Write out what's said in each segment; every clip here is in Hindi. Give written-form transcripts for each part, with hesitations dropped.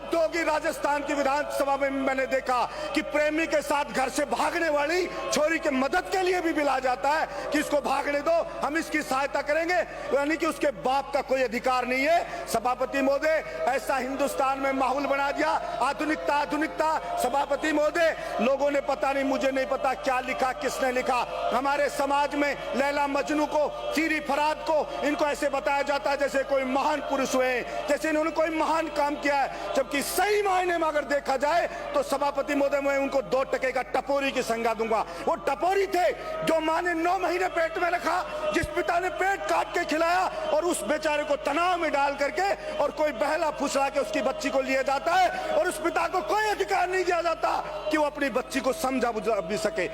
हद होगी। राजस्थान की विधानसभा में मैंने देखा कि प्रेमी के साथ घर से भागने वाली छोरी की मदद के लिए भी बिल आ जाता है कि इसको भागने दो, हम इसकी सहायता करेंगे, यानी कि उसके बाप का कोई अधिकार नहीं है। सभापति महोदय, ऐसा हिंदुस्तान में माहौल बना दिया, आधुनिकता आधुनिकता। सभापति महोदय, लोगों ने पता नहीं, मुझे नहीं पता क्या लिखा, किसने लिखा, हमारे समाज में लैला मजनू को, सीरी फराद को, इनको ऐसे बताया जाता है जैसे कोई महान पुरुष हुए, जैसे इन्होंने कोई महान काम किया है, जबकि सही मायने में अगर देखा जाए तो सभापति महोदय मैं उनको 2 टके का टपोरी की संज्ञा दूंगा। वो टपोरी थे जो मां ने 9 महीने पेट में रखा, जिस पिता ने पेट काट के खिलाया और उस बेचारे को तनाव में डाल करके और कोई बहला फुसला के उसकी बच्ची को लिए जाता है और उस पिता को कोई अधिकार नहीं दिया जाता कि वो अपनी बच्ची को समझा बुझा भी सके।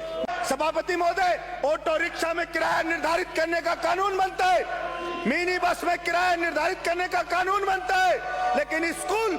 सभापति महोदय, ऑटो रिक्शा में किराया निर्धारित करने का कानून बनता है, मिनी बस में किराया निर्धारित करने का कानून बनता है, लेकिन स्कूल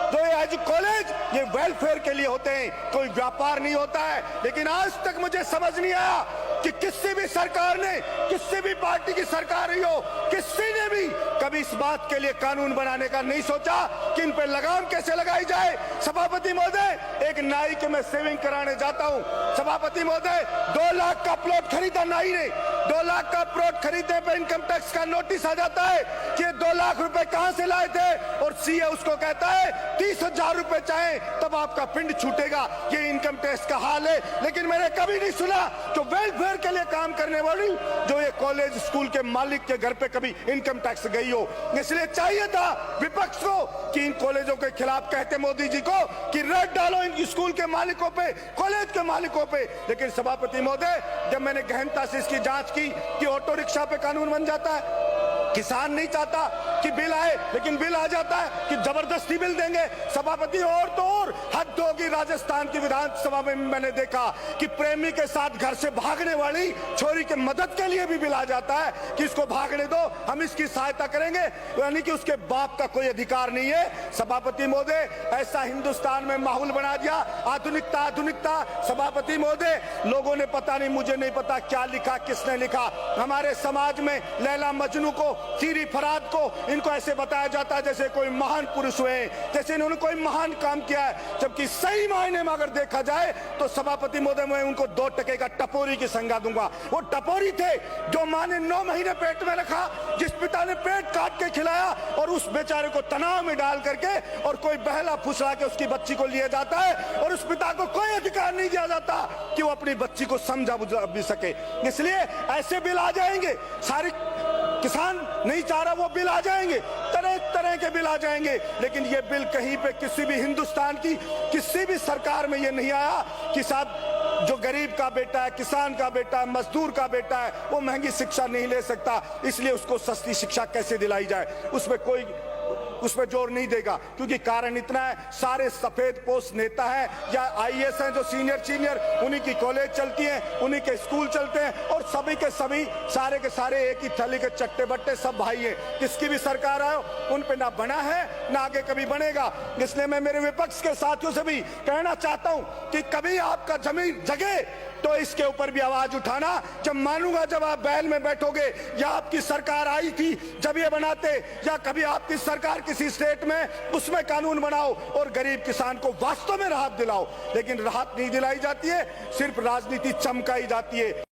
जो एज कॉलेज ये वेलफेयर के लिए होते हैं, कोई व्यापार नहीं होता है। लेकिन आज तक मुझे समझ नहीं आया कि किसी भी सरकार ने, किसी भी पार्टी की सरकार रही हो, किसी ने भी कभी इस बात के लिए कानून बनाने का नहीं सोचा कि इन पे लगाम कैसे लगाई जाए। सभापति महोदय, एक नाई के मैं सेविंग कराने जाता हूं, सभापति महोदय 2 लाख का प्लॉट खरीदा नाई ने, 2 लाख का प्लॉट खरीदने पे इनकम टैक्स का नोटिस आ जाता है कि 2 लाख रुपए कहां से लाए थे, और सीए उसको कहता है 30,000 रुपए चाहे तब आपका पिंड छूटेगा। ये इनकम टैक्स का हाल है। लेकिन मैंने कभी नहीं सुना कि वेलफेयर के लिए काम करने वाली जो ये कॉलेज स्कूल के मालिक के घर पे कभी इनकम टैक्स गई हो। इसलिए चाहिए था विपक्ष को कि इन कॉलेजों के खिलाफ कहते मोदी जी को कि रेड डालो इन स्कूल के मालिकों पे, कॉलेज के मालिकों पे। लेकिन सभापति महोदय, जब मैंने गहनता से इसकी जांच की कि ऑटो रिक्शा पे कानून बन जाता है, किसान नहीं चाहता कि बिल आए, लेकिन बिल आ जाता है कि जबरदस्ती बिल देंगे। सभापति, और तो और हद होगी। राजस्थान की विधानसभा में मैंने देखा कि प्रेमी के साथ घर से भागने वाली छोरी की मदद के लिए भी बिल आ जाता है कि इसको भागने दो, हम इसकी सहायता करेंगे, यानी कि उसके बाप का कोई अधिकार नहीं है। सभापति महोदय, ऐसा हिंदुस्तान में माहौल बना दिया, आधुनिकता आधुनिकता। सभापति महोदय, लोगों ने पता नहीं, मुझे नहीं पता क्या लिखा, किसने लिखा, हमारे समाज में लैला मजनू को, सीरी फराद को, इनको ऐसे बताया जाता है जैसे कोई महान पुरुष हुए, जैसे इन्होंने कोई महान काम किया है, जबकि सही मायने में अगर देखा जाए तो सभापति महोदय मैं उनको 2 टके का टपोरी की संज्ञा दूंगा। वो टपोरी थे जो मां ने 9 महीने पेट में रखा, जिस पिता ने पेट काट के खिलाया और उस बेचारे को तनाव में डाल करके और कोई बहला फुसला के उसकी बच्ची को लिए जाता है और उस पिता को कोई अधिकार नहीं दिया जाता कि वो अपनी बच्ची को समझा बुझा भी सके। इसलिए ऐसे बिल आ जाएंगे, सारी किसान नहीं चाह रहा वो बिल आ जाएंगे, तरह तरह के बिल आ जाएंगे, लेकिन ये बिल कहीं पे किसी भी हिंदुस्तान की किसी भी सरकार में ये नहीं आया कि साहब जो गरीब का बेटा है, किसान का बेटा है, मजदूर का बेटा है, वो महंगी शिक्षा नहीं ले सकता, इसलिए उसको सस्ती शिक्षा कैसे दिलाई जाए, उसमें जोर नहीं देगा। क्योंकि कारण इतना है, सारे सफेद पोस्ट नेता हैं या आईएएस हैं जो सीनियर, उन्हीं की कॉलेज चलती हैं, उन्हीं के स्कूल चलते हैं और सभी के सभी सारे के सारे एक ही थैली के चट्टे बट्टे सब भाई हैं। किसकी भी सरकार आए उन पे ना बना है ना आगे कभी बनेगा। इसलिए मैं मेरे विपक्ष के साथियों से भी कहना चाहता हूं कि कभी आपका जमीन जगे तो इसके ऊपर भी आवाज उठाना। जब मानूंगा जब आप बैल में बैठोगे, या आपकी सरकार आई थी जब ये बनाते, या कभी आपकी सरकार किसी स्टेट में उसमें कानून बनाओ और गरीब किसान को वास्तव में राहत दिलाओ। लेकिन राहत नहीं दिलाई जाती है, सिर्फ राजनीति चमकाई जाती है।